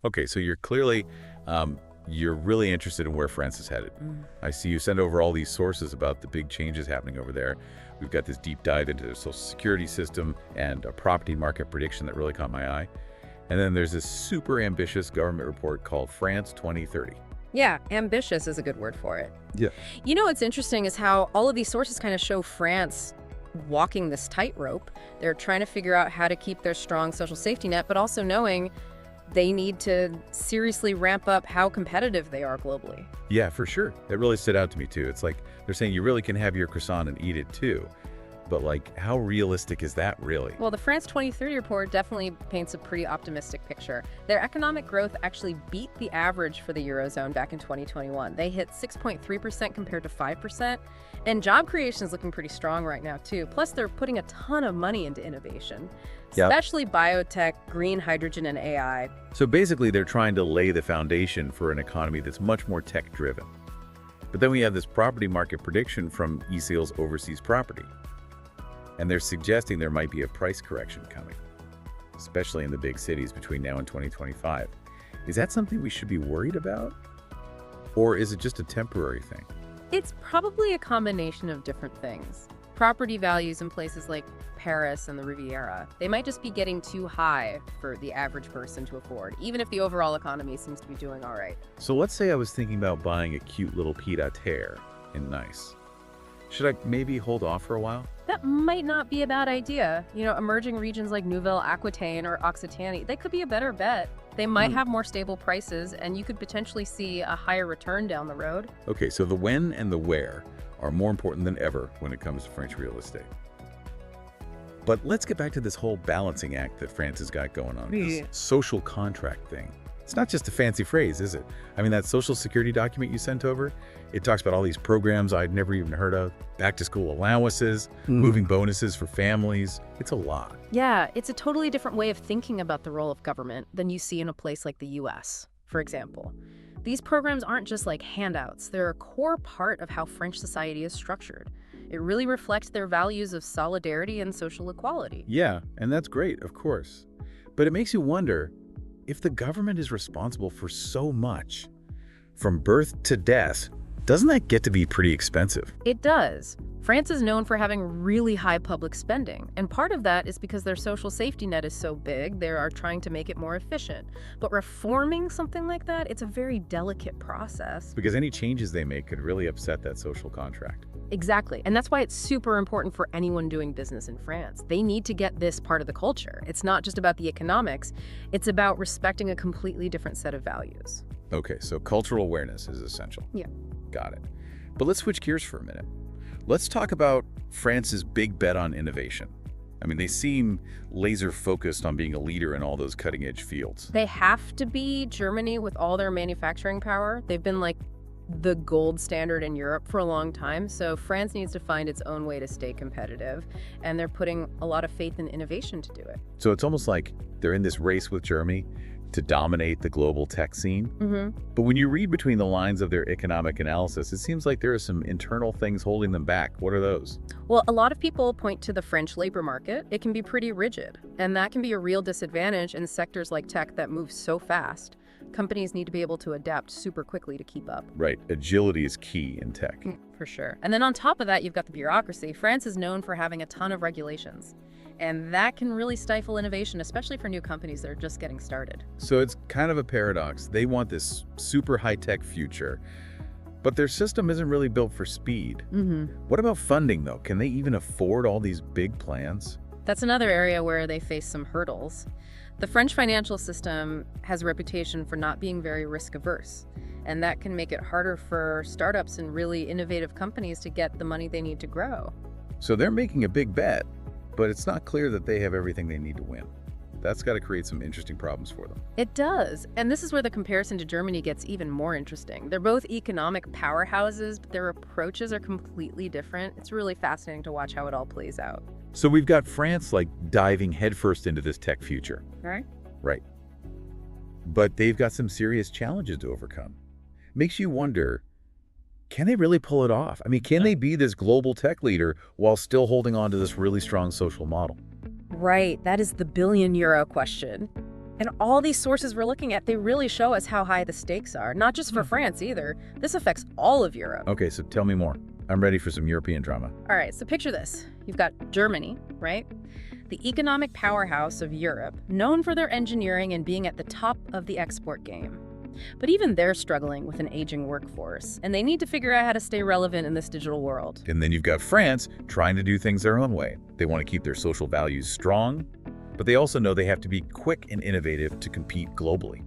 Okay, so you're clearly, you're really interested in where France is headed. I see you send over all these sources about the big changes happening over there. We've got this deep dive into the social security system and a property market prediction that really caught my eye. And then there's this super ambitious government report called France 2030. Yeah, ambitious is a good word for it. Yeah. You know what's interesting is how all of these sources kind of show France walking this tightrope. They're trying to figure out how to keep their strong social safety net, but also knowing they need to seriously ramp up how competitive they are globally. Yeah, for sure. That really stood out to me too. It's like they're saying you really can have your croissant and eat it too. But like, how realistic is that really? Well, the France 2030 report definitely paints a pretty optimistic picture. Their economic growth actually beat the average for the Eurozone back in 2021. They hit 6.3% compared to 5%. And job creation is looking pretty strong right now, too. Plus, they're putting a ton of money into innovation, especially biotech, green hydrogen, and AI. So basically, they're trying to lay the foundation for an economy that's much more tech-driven. But then we have this property market prediction from ECL's Overseas Property. And they're suggesting there might be a price correction coming, especially in the big cities between now and 2025. Is that something we should be worried about? Or is it just a temporary thing? It's probably a combination of different things. Property values in places like Paris and the Riviera, they might just be getting too high for the average person to afford, even if the overall economy seems to be doing all right. So let's say I was thinking about buying a cute little pied-à-terre in Nice. Should I maybe hold off for a while? That might not be a bad idea. You know, emerging regions like Nouvelle-Aquitaine or Occitanie, they could be a better bet. They might have more stable prices, and you could potentially see a higher return down the road. Okay, so the when and the where are more important than ever when it comes to French real estate. But let's get back to this whole balancing act that France has got going on, this social contract thing. It's not just a fancy phrase, is it? I mean, that social security document you sent over, it talks about all these programs I'd never even heard of, back-to-school allowances, moving bonuses for families. It's a lot. Yeah, it's a totally different way of thinking about the role of government than you see in a place like the US, for example. These programs aren't just like handouts. They're a core part of how French society is structured. It really reflects their values of solidarity and social equality. Yeah, and that's great, of course. But it makes you wonder, if the government is responsible for so much, from birth to death, doesn't that get to be pretty expensive? It does. France is known for having really high public spending, and part of that is because their social safety net is so big, they are trying to make it more efficient. But reforming something like that, it's a very delicate process. Because any changes they make could really upset that social contract. Exactly, and that's why it's super important for anyone doing business in France. They need to get this part of the culture. It's not just about the economics, it's about respecting a completely different set of values. Okay, so cultural awareness is essential. Yeah. Got it. But let's switch gears for a minute. Let's talk about France's big bet on innovation. I mean, they seem laser focused on being a leader in all those cutting edge fields. They have to be. Germany, with all their manufacturing power, they've been like the gold standard in Europe for a long time. So France needs to find its own way to stay competitive, and they're putting a lot of faith in innovation to do it. So it's almost like they're in this race with Germany to dominate the global tech scene. But when you read between the lines of their economic analysis, it seems like there are some internal things holding them back. What are those? Well, a lot of people point to the French labor market. It can be pretty rigid, and that can be a real disadvantage in sectors like tech that move so fast. Companies need to be able to adapt super quickly to keep up. Right. Agility is key in tech. For sure. And then on top of that, you've got the bureaucracy. France is known for having a ton of regulations, and that can really stifle innovation, especially for new companies that are just getting started. So it's kind of a paradox. They want this super high-tech future, but their system isn't really built for speed. What about funding, though? Can they even afford all these big plans? That's another area where they face some hurdles. The French financial system has a reputation for not being very risk-averse, and that can make it harder for startups and really innovative companies to get the money they need to grow. So they're making a big bet, but it's not clear that they have everything they need to win. That's got to create some interesting problems for them. It does. And this is where the comparison to Germany gets even more interesting. They're both economic powerhouses, but their approaches are completely different. It's really fascinating to watch how it all plays out. So we've got France like diving headfirst into this tech future. Right? Right. But they've got some serious challenges to overcome. Makes you wonder, can they really pull it off? I mean, can they be this global tech leader while still holding on to this really strong social model? Right. That is the billion-euro question. And all these sources we're looking at, they really show us how high the stakes are, not just for France either. This affects all of Europe. Okay, so tell me more. I'm ready for some European drama. All right, so picture this. You've got Germany, right? The economic powerhouse of Europe, known for their engineering and being at the top of the export game. But even they're struggling with an aging workforce, and they need to figure out how to stay relevant in this digital world. And then you've got France trying to do things their own way. They want to keep their social values strong, but they also know they have to be quick and innovative to compete globally.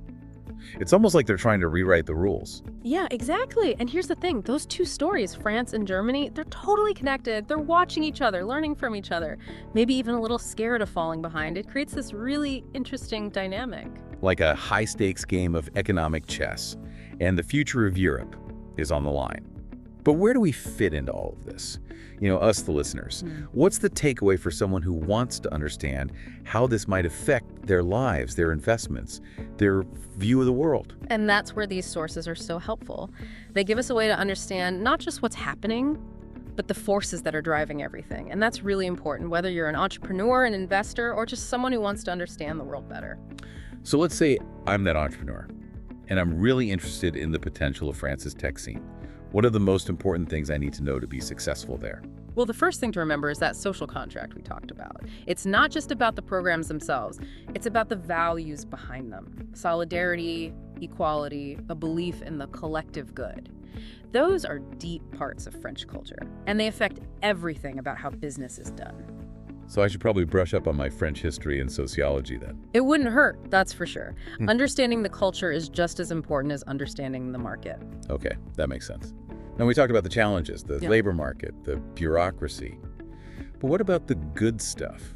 It's almost like they're trying to rewrite the rules. Yeah, exactly. And here's the thing. Those two stories, France and Germany, they're totally connected. They're watching each other, learning from each other, maybe even a little scared of falling behind. It creates this really interesting dynamic. Like a high-stakes game of economic chess, and the future of Europe is on the line. But where do we fit into all of this? You know, us, the listeners. What's the takeaway for someone who wants to understand how this might affect their lives, their investments, their view of the world? And that's where these sources are so helpful. They give us a way to understand not just what's happening, but the forces that are driving everything. And that's really important, whether you're an entrepreneur, an investor, or just someone who wants to understand the world better. So let's say I'm that entrepreneur, and I'm really interested in the potential of France's tech scene. What are the most important things I need to know to be successful there? Well, the first thing to remember is that social contract we talked about. It's not just about the programs themselves. It's about the values behind them. Solidarity, equality, a belief in the collective good. Those are deep parts of French culture, and they affect everything about how business is done. So I should probably brush up on my French history and sociology then. It wouldn't hurt, that's for sure. Understanding the culture is just as important as understanding the market. Okay, that makes sense. Now, we talked about the challenges, the labor market, the bureaucracy. But what about the good stuff?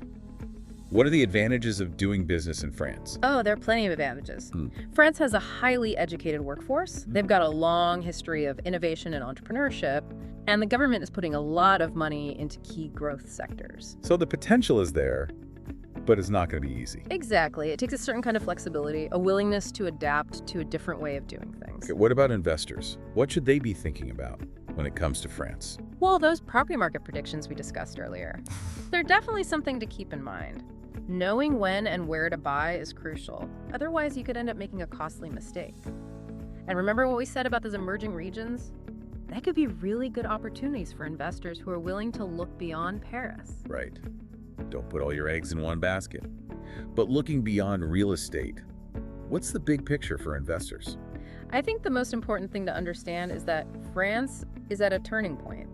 What are the advantages of doing business in France? Oh, there are plenty of advantages. France has a highly educated workforce. They've got a long history of innovation and entrepreneurship, and the government is putting a lot of money into key growth sectors. So the potential is there, but it's not going to be easy. Exactly. It takes a certain kind of flexibility, a willingness to adapt to a different way of doing things. Okay, what about investors? What should they be thinking about when it comes to France? Well, those property market predictions we discussed earlier, they're definitely something to keep in mind. Knowing when and where to buy is crucial. Otherwise, you could end up making a costly mistake. And remember what we said about those emerging regions? That could be really good opportunities for investors who are willing to look beyond Paris. Right. Don't put all your eggs in one basket. But looking beyond real estate, what's the big picture for investors? I think the most important thing to understand is that France is at a turning point.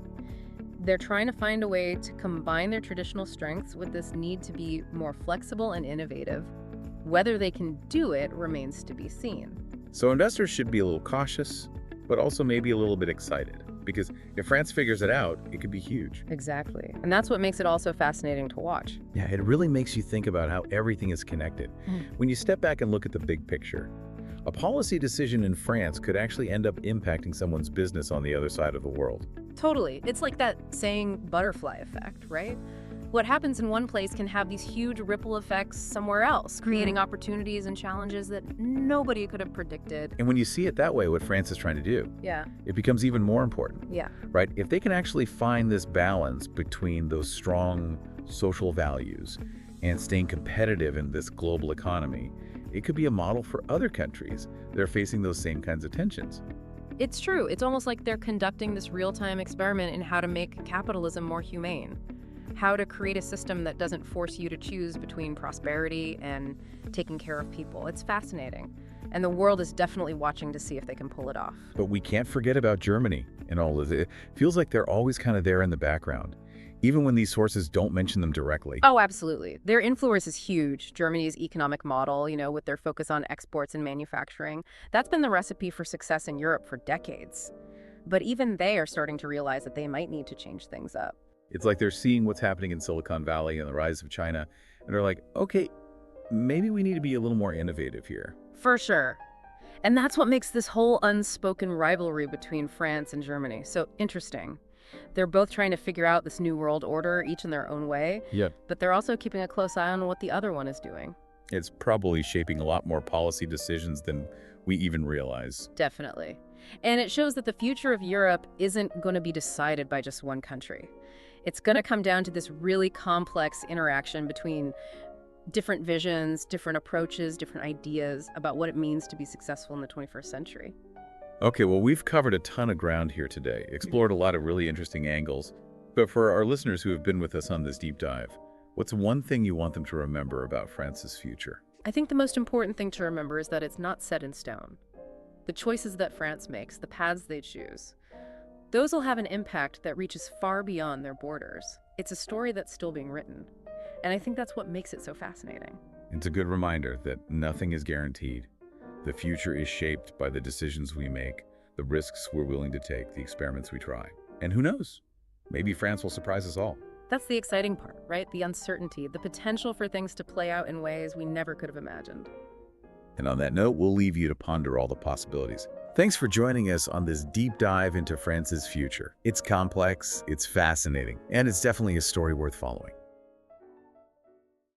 They're trying to find a way to combine their traditional strengths with this need to be more flexible and innovative. Whether they can do it remains to be seen. So investors should be a little cautious, but also maybe a little bit excited. Because if France figures it out, it could be huge. Exactly. And that's what makes it also fascinating to watch. Yeah, it really makes you think about how everything is connected. When you step back and look at the big picture, a policy decision in France could actually end up impacting someone's business on the other side of the world. Totally. It's like that saying butterfly effect, right? What happens in one place can have these huge ripple effects somewhere else, creating opportunities and challenges that nobody could have predicted. And when you see it that way, what France is trying to do, it becomes even more important. Yeah. Right? If they can actually find this balance between those strong social values and staying competitive in this global economy, it could be a model for other countries that are facing those same kinds of tensions. It's true. It's almost like they're conducting this real-time experiment in how to make capitalism more humane. How to create a system that doesn't force you to choose between prosperity and taking care of people. It's fascinating. And the world is definitely watching to see if they can pull it off. But we can't forget about Germany and all of it. It feels like they're always kind of there in the background, even when these sources don't mention them directly. Oh, absolutely. Their influence is huge. Germany's economic model, with their focus on exports and manufacturing, that's been the recipe for success in Europe for decades. But even they are starting to realize that they might need to change things up. It's like they're seeing what's happening in Silicon Valley and the rise of China, and they're like, okay, maybe we need to be a little more innovative here. For sure. And that's what makes this whole unspoken rivalry between France and Germany so interesting. They're both trying to figure out this new world order, each in their own way. Yep. But they're also keeping a close eye on what the other one is doing. It's probably shaping a lot more policy decisions than we even realize. Definitely. And it shows that the future of Europe isn't going to be decided by just one country. It's going to come down to this really complex interaction between different visions, different approaches, different ideas about what it means to be successful in the 21st century. Okay, well, we've covered a ton of ground here today, explored a lot of really interesting angles. But for our listeners who have been with us on this deep dive, what's one thing you want them to remember about France's future? I think the most important thing to remember is that it's not set in stone. The choices that France makes, the paths they choose, those will have an impact that reaches far beyond their borders. It's a story that's still being written. And I think that's what makes it so fascinating. It's a good reminder that nothing is guaranteed. The future is shaped by the decisions we make, the risks we're willing to take, the experiments we try. And who knows? Maybe France will surprise us all. That's the exciting part, right? The uncertainty, the potential for things to play out in ways we never could have imagined. And on that note, we'll leave you to ponder all the possibilities. Thanks for joining us on this deep dive into France's future. It's complex, it's fascinating, and it's definitely a story worth following.